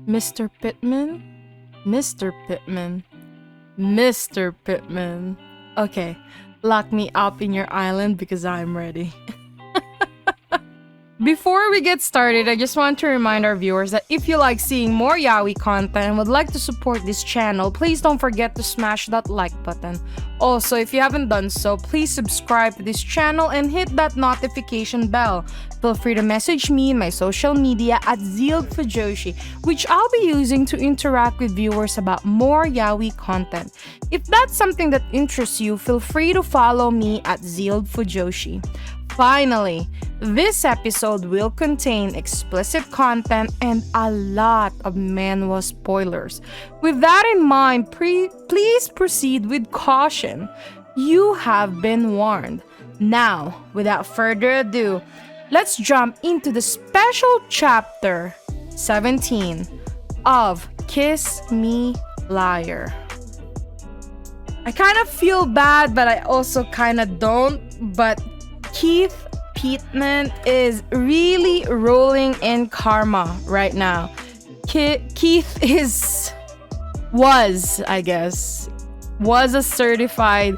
Mr. Pittman? Mr. Pittman. Mr. Pittman. Okay, lock me up in your island because I'm ready. Before we get started, I just want to remind our viewers that if you like seeing more yaoi content and would like to support this channel, please don't forget to smash that like button. Also, if you haven't done so, please subscribe to this channel and hit that notification bell. Feel free to message me in my social media at ZEALED FUJOSHI, which I'll be using to interact with viewers about more yaoi content. If that's something that interests you, feel free to follow me at ZEALED FUJOSHI. Finally, this episode will contain explicit content and a lot of manhwa spoilers. With that in mind, please proceed with caution. You have been warned. Now, without further ado, let's jump into the special chapter 17 of Kiss Me Liar. I kind of feel bad, but I also kind of don't, but Keith Pittman is really rolling in karma right now. Keith was a certified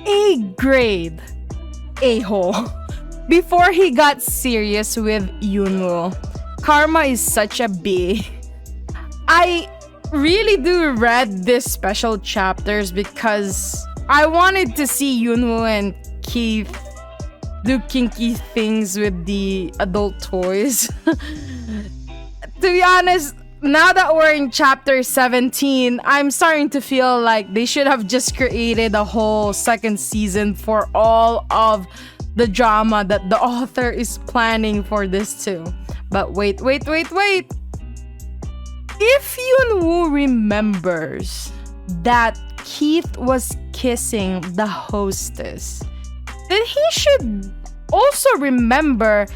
A-grade a-hole before he got serious with Yeon Woo. Karma is such a B. I really do read these special chapters because I wanted to see Yeon Woo and Keith do kinky things with the adult toys. To be honest, now that we're in chapter 17, I'm starting to feel like they should have just created a whole second season for all of the drama that the author is planning for this too. But wait. If Yeon Woo remembers that Keith was kissing the hostess, then he should also remember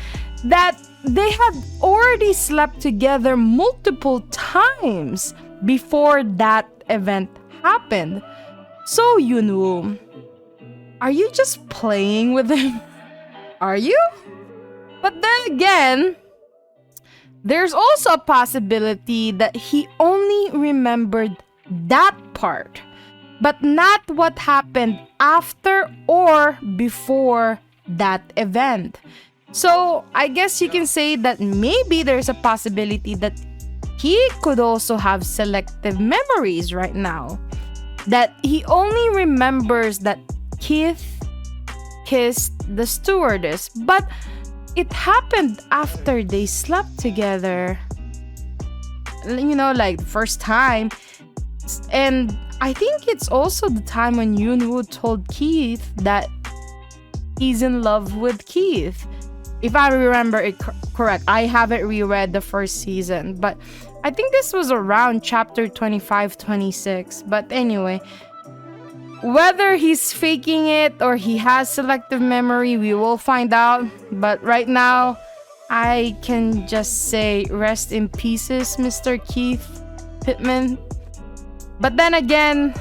that they had already slept together multiple times before that event happened. So, Yeon Woo, are you just playing with him? Are you? But then again, there's also a possibility that he only remembered that part, but not what happened after or before that event. So I guess you can say that maybe there's a possibility that he could also have selective memories right now. That he only remembers that Keith kissed the stewardess, but it happened after they slept together. You know, like the first time. And I think it's also the time when Yeon Woo told Keith that he's in love with Keith. If I remember it correct, I haven't reread the first season, but I think this was around chapter 25-26. But anyway, whether he's faking it or he has selective memory, we will find out. But right now, I can just say rest in pieces, Mr. Keith Pittman. But then again,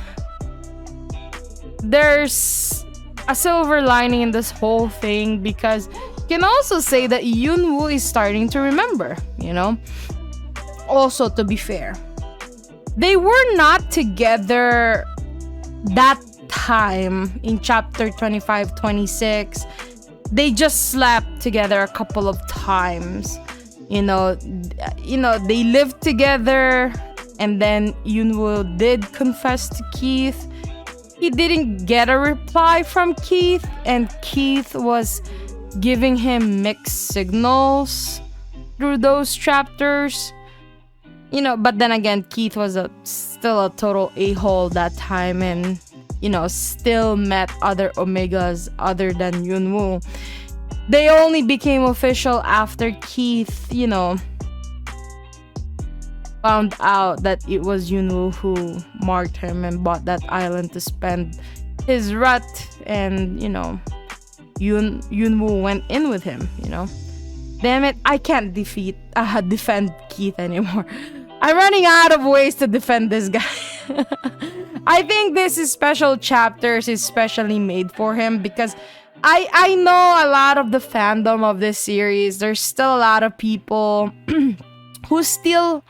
there's a silver lining in this whole thing because you can also say that Yeon Woo is starting to remember, you know? Also, to be fair, they were not together that time in chapter 25-26. They just slept together a couple of times. You know, they lived together, and then Yeon Woo did confess to Keith. He didn't get a reply from Keith, and Keith was giving him mixed signals through those chapters. You know, but then again, Keith was still a total a-hole that time, and you know, still met other Omegas other than Yeon Woo. They only became official after Keith, you know, found out that it was Yeon Woo who marked him and bought that island to spend his rut, and you know, Yeon Woo went in with him, you know. Damn it, I can't defend Keith anymore. I'm running out of ways to defend this guy. I think this is special chapters is specially made for him because I know a lot of the fandom of this series. There's still a lot of people who still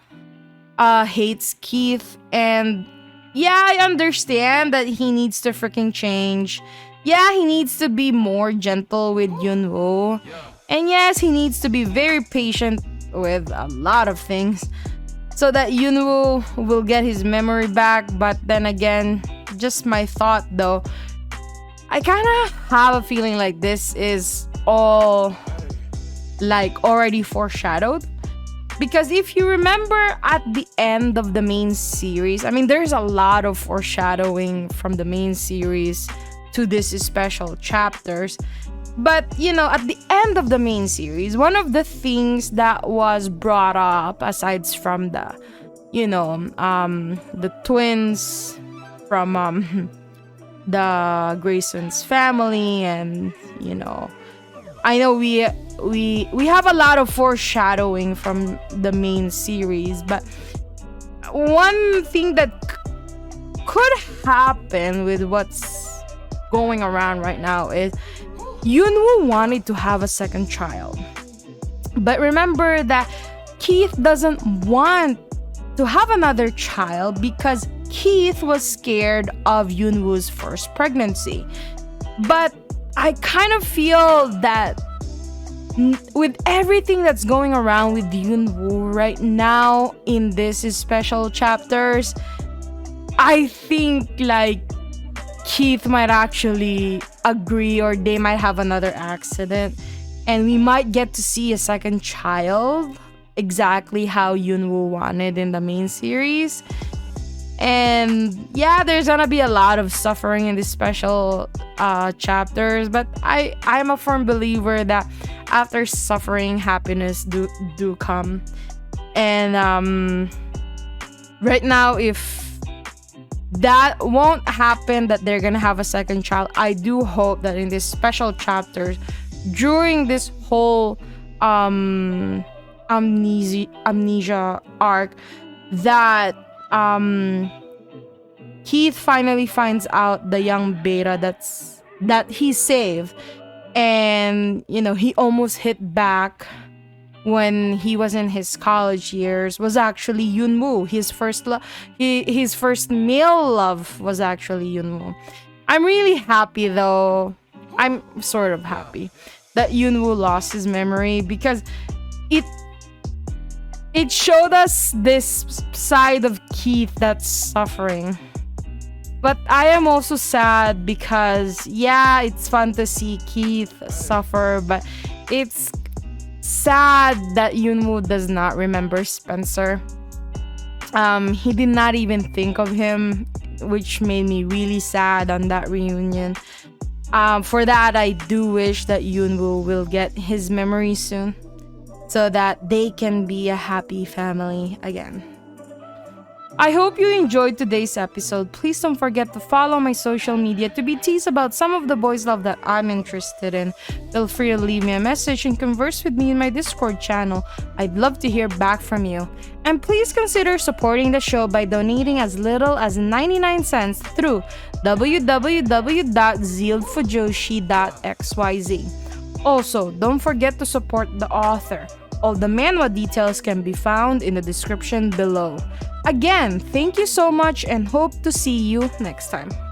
hates Keith. And yeah, I understand that he needs to freaking change. Yeah, he needs to be more gentle with Yeon Woo. And yes, he needs to be very patient with a lot of things so that Yeon Woo will get his memory back. But then again, just my thought though, I kind of have a feeling like this is all like already foreshadowed. Because if you remember at the end of the main series, I mean, there's a lot of foreshadowing from the main series to these special chapters. But, you know, at the end of the main series, one of the things that was brought up, aside from the, you know, the twins from the Grayson's family, and, you know, I know we have a lot of foreshadowing from the main series, but one thing that could happen with what's going around right now is Yeonwu wanted to have a second child. But remember that Keith doesn't want to have another child because Keith was scared of Yeonwoo's first pregnancy. But I kind of feel that with everything that's going around with Yeonwu right now in these special chapters, I think like Keith might actually agree, or they might have another accident, and we might get to see a second child, exactly how Yeonwu wanted in the main series. And yeah, there's gonna be a lot of suffering in these special chapters, but I'm a firm believer that after suffering, happiness do come. And right now, if that won't happen, that they're gonna have a second child, I do hope that in these special chapters, during this whole amnesia arc, that Keith finally finds out the young beta that he saved, and you know, he almost hit back when he was in his college years, was actually Yeonwu. His first male love was actually Yeonwu. I'm really happy though. I'm sort of happy that Yeonwu lost his memory, because it showed us this side of Keith that's suffering. But I am also sad because, yeah, it's fun to see Keith suffer, but it's sad that Yeonwu does not remember Spencer. He did not even think of him, which made me really sad on that reunion. For that, I do wish that Yeonwu will get his memory soon, so that they can be a happy family again. I hope you enjoyed today's episode. Please don't forget to follow my social media to be teased about some of the boys' love that I'm interested in. Feel free to leave me a message and converse with me in my Discord channel. I'd love to hear back from you. And please consider supporting the show by donating as little as 99 cents through www.zealedfujoshi.xyz. Also, don't forget to support the author. All the manhwa details can be found in the description below. Again, thank you so much and hope to see you next time.